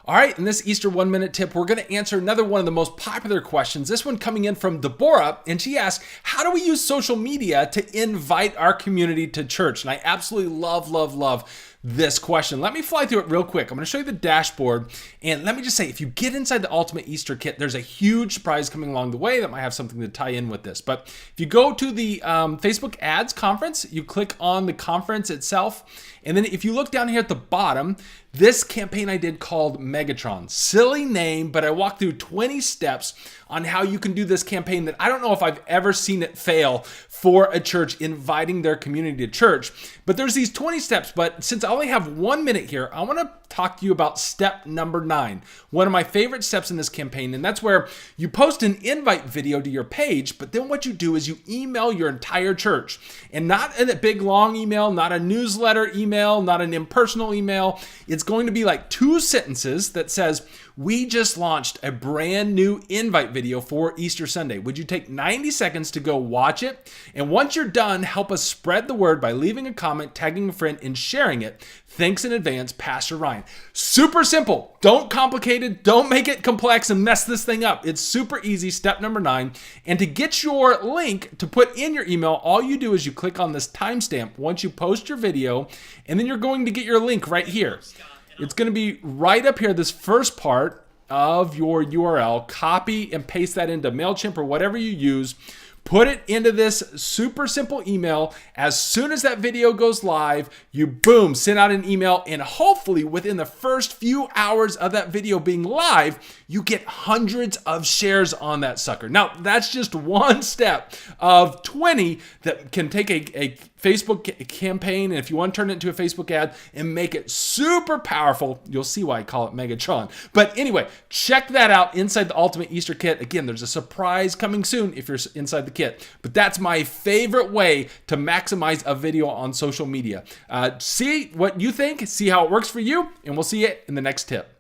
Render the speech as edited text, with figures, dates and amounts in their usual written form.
All right, in this Easter 1 minute tip, we're going to answer another one of the most popular questions. This one coming in from Deborah, and she asks, how do we use social media to invite our community to church? And I absolutely love this question. Let me fly through it real quick. I'm going to show you the dashboard, and let me just say, if you get inside the Ultimate Easter Kit, there's a huge surprise coming along the way that might have something to tie in with this. But if you go to the Facebook Ads Conference, you click on the conference itself, and then if you look down here at the bottom, this campaign I did called Megatron. Silly name, but I walked through 20 steps on how you can do this campaign that I don't know if I've ever seen it fail for a church inviting their community to church. But there's these 20 steps, but since I only have 1 minute here, I want to talk to you about step number 9. One of my favorite steps in this campaign, and that's where you post an invite video to your page, but then what you do is you email your entire church. And not a big long email, not a newsletter email, not an impersonal email. It's going to be like 2 sentences that says, we just launched a brand new invite video for Easter Sunday. Would you take 90 seconds to go watch it? And once you're done, help us spread the word by leaving a comment, tagging a friend, and sharing it. Thanks in advance, Pastor Ryan. Super simple. Don't complicate it. Don't make it complex and mess this thing up. It's super easy. Step number 9. And to get your link to put in your email, all you do is you click on this timestamp once you post your video, and then you're going to get your link right here. It's going to be right up here, this first part of your URL. Copy and paste that into MailChimp or whatever you use. Put it into this super simple email. As soon as that video goes live, you boom, send out an email, and hopefully within the first few hours of that video being live, you get hundreds of shares on that sucker. Now, that's just one step of 20 that can take a Facebook campaign, and if you want to turn it into a Facebook ad and make it super powerful, you'll see why I call it Megatron. But anyway, check that out inside the Ultimate Easter Kit. Again, there's a surprise coming soon if you're inside the kit. But that's my favorite way to maximize a video on social media. See what you think, see how it works for you, and we'll see you in the next tip.